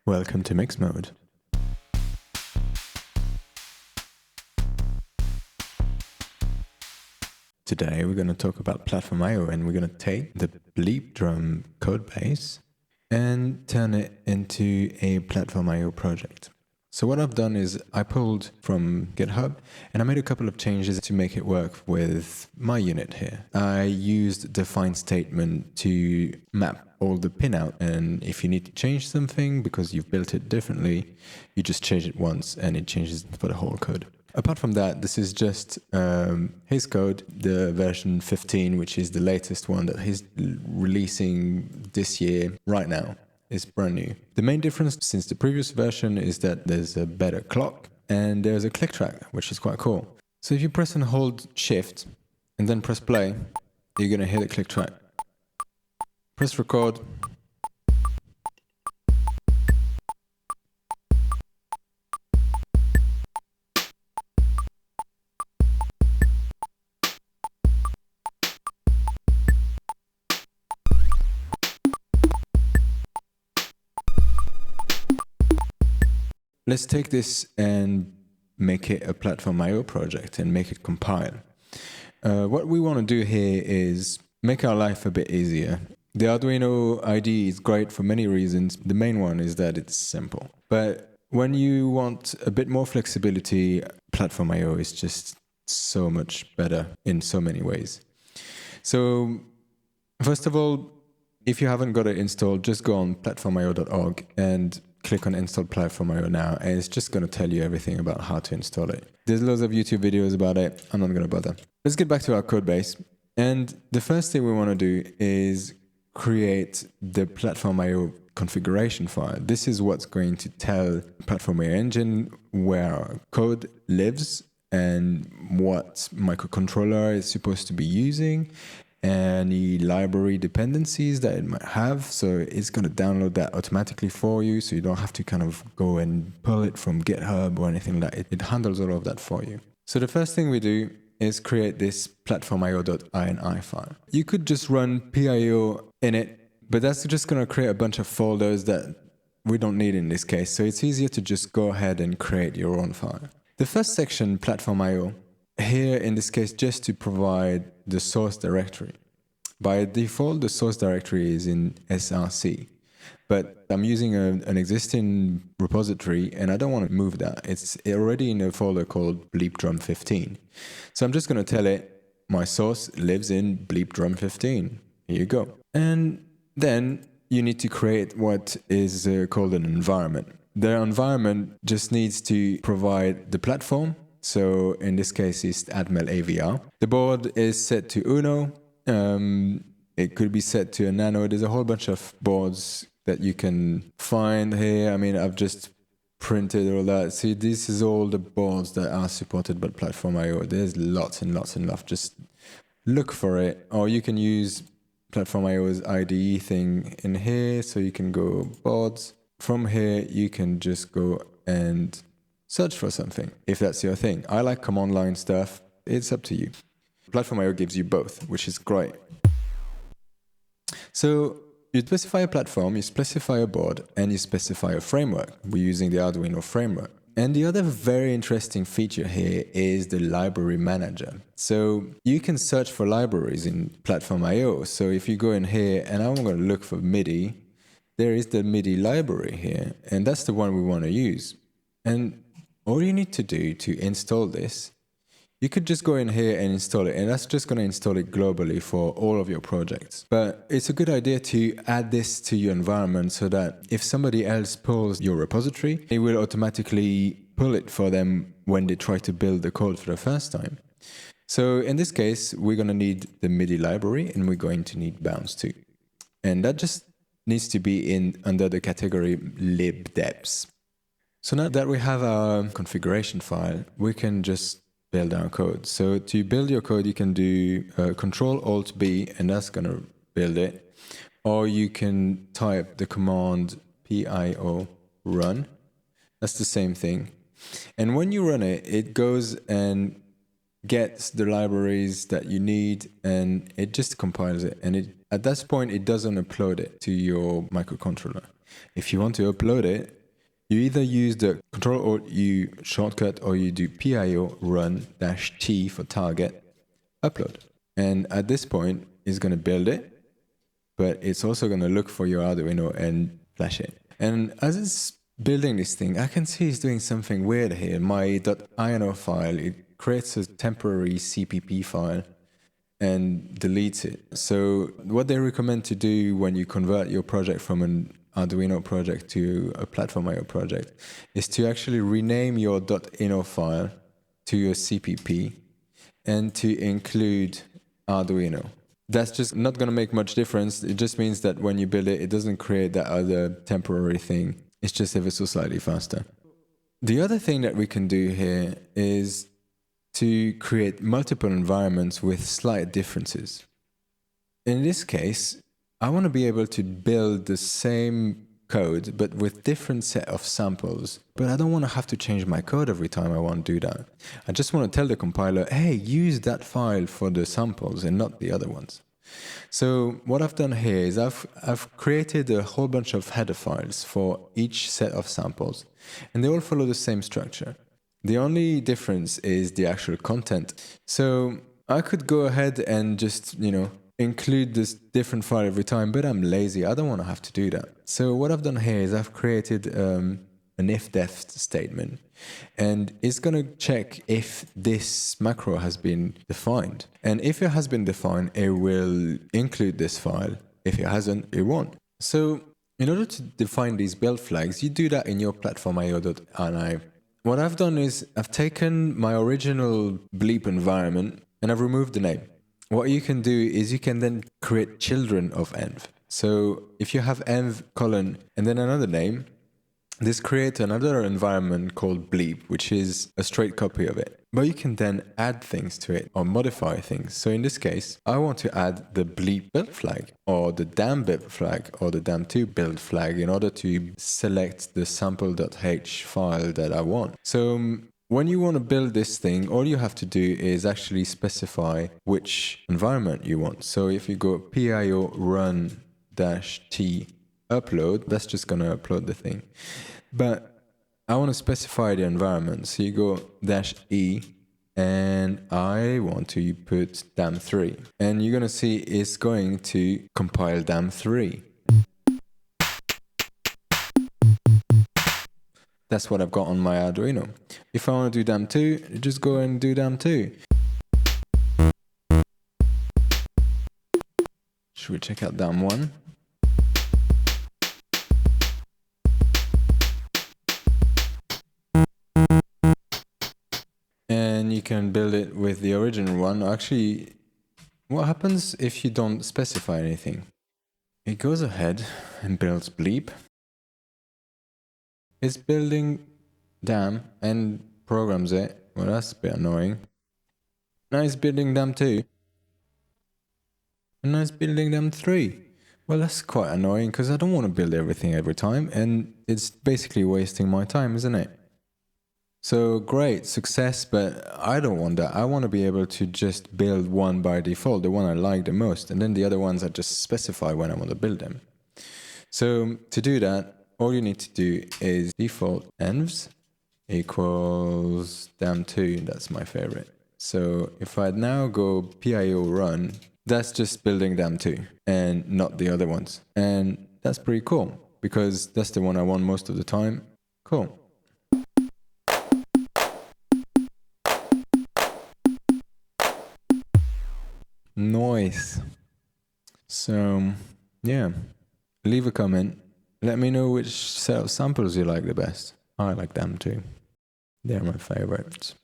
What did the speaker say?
Welcome to Mix Mode. Today we're going to talk about platformio, and we're going to take the Bleep Drum code base and turn it into a platformio project. So what I've done is I pulled from GitHub and I made a couple of changes to make it work with my unit here. I used the find statement to map all the pin out, and if you need to change something because you've built it differently, you just change it once and it changes for the whole code. Apart from that, this is just his code, the version 15, which is the latest one that he's releasing this year right now. It's brand new. The main difference since the previous version is that there's a better clock and there's a click track, which is quite cool. So if you press and hold shift and then press play, you're going to hear the click track. Press record. Let's take this and make it a platformio project and make it compile. What we want to do here is make our life a bit easier. The Arduino IDE is great for many reasons. The main one is that it's simple. But when you want a bit more flexibility, platformio is just so much better in so many ways. So first of all, if you haven't got it installed, just go on platformio.org and click on install platformio now, and it's just going to tell you everything about how to install it. There's loads of YouTube videos about it. I'm not going to bother. Let's get back to our code base. And the first thing we want to do is create the platformio configuration file. This is what's going to tell platformio engine where our code lives and what microcontroller is supposed to be using, any library dependencies that it might have. So it's going to download that automatically for you, so you don't have to kind of go and pull it from GitHub or anything like that. It handles all of that for you. So the first thing we do is create this platformio.ini file. You could just run pio in it, but that's just going to create a bunch of folders that we don't need in this case. So it's easier to just go ahead and create your own file. The first section, platformio, here in this case just to provide the source directory. By default, the source directory is in src, but I'm using an existing repository and I don't want to move that. It's already in a folder called Bleep Drum 15. So I'm just going to tell it my source lives in Bleep Drum 15. Here you go. And then you need to create what is called an environment. The environment just needs to provide the platform. So in this case, it's Atmel AVR. The board is set to Uno. It could be set to a Nano. There's a whole bunch of boards that you can find here. I mean, I've just printed all that. See, this is all the boards that are supported by platformio. There's lots and lots and lots. Just look for it. Or you can use platformio's IDE thing in here. So you can go boards. From here, you can just go and search for something, if that's your thing. I like command line stuff. It's up to you. Platformio gives you both, which is great. So you specify a platform, you specify a board, and you specify a framework. We're using the Arduino framework. And the other very interesting feature here is the library manager. So you can search for libraries in platformio. So if you go in here, and I'm going to look for MIDI, there is the MIDI library here, and that's the one we want to use. And all you need to do to install this, you could just go in here and install it, and that's just going to install it globally for all of your projects. But it's a good idea to add this to your environment so that if somebody else pulls your repository, it will automatically pull it for them when they try to build the code for the first time. So in this case, we're going to need the MIDI library, and we're going to need bounds too. And that just needs to be under the category libdeps. So now that we have our configuration file, we can just build our code. So to build your code, you can do Control-Alt-B, and that's going to build it. Or you can type the command pio run. That's the same thing. And when you run it, it goes and gets the libraries that you need, and it just compiles it. And at that point, it doesn't upload it to your microcontroller. If you want to upload it, you either use the Ctrl-Alt-U shortcut or you do PIO run-T for target, upload. And at this point, it's going to build it, but it's also going to look for your Arduino and flash it. And as it's building this thing, I can see it's doing something weird here. My .ino file, it creates a temporary CPP file and deletes it. So what they recommend to do when you convert your project from an Arduino project to a platformio project is to actually rename your .ino file to your CPP and to include Arduino. That's just not going to make much difference. It just means that when you build it, it doesn't create that other temporary thing. It's just ever so slightly faster. The other thing that we can do here is to create multiple environments with slight differences. In this case, I want to be able to build the same code, but with different set of samples. But I don't want to have to change my code every time I want to do that. I just want to tell the compiler, hey, use that file for the samples and not the other ones. So what I've done here is I've created a whole bunch of header files for each set of samples, and they all follow the same structure. The only difference is the actual content. So I could go ahead and just, include this different file every time, but I'm lazy. I don't want to have to do that. So what I've done here is I've created an if-def statement, and it's going to check if this macro has been defined. And if it has been defined, it will include this file. If it hasn't, it won't. So in order to define these build flags, you do that in your platformio.ini. What I've done is I've taken my original Bleep environment and I've removed the name. What you can do is you can then create children of env. So if you have env colon and then another name, this creates another environment called Bleep, which is a straight copy of it. But you can then add things to it or modify things. So in this case, I want to add the Bleep build flag or the dam build flag or the dam2 build flag in order to select the sample.h file that I want. So when you want to build this thing, all you have to do is actually specify which environment you want. So if you go PIO run-t upload, that's just going to upload the thing. But I want to specify the environment. So you go -e and I want to put dam3. And you're going to see it's going to compile dam3. That's what I've got on my Arduino. If I want to do dam2, just go and do dam2. Should we check out dam1? And you can build it with the original one. Actually, what happens if you don't specify anything? It goes ahead and builds Bleep. It's building dam and programs it. Well, that's a bit annoying. Now it's building dam2. And now it's building dam3. Well, that's quite annoying because I don't want to build everything every time. And it's basically wasting my time, isn't it? So great, success, but I don't want that. I want to be able to just build one by default, the one I like the most. And then the other ones I just specify when I want to build them. So to do that, all you need to do is default envs equals dam2. That's my favorite. So if I now go PIO run, that's just building dam2 and not the other ones. And that's pretty cool because that's the one I want most of the time. Cool. Nice. So, yeah, leave a comment. Let me know which set of samples you like the best. I like them too. They're my favorites.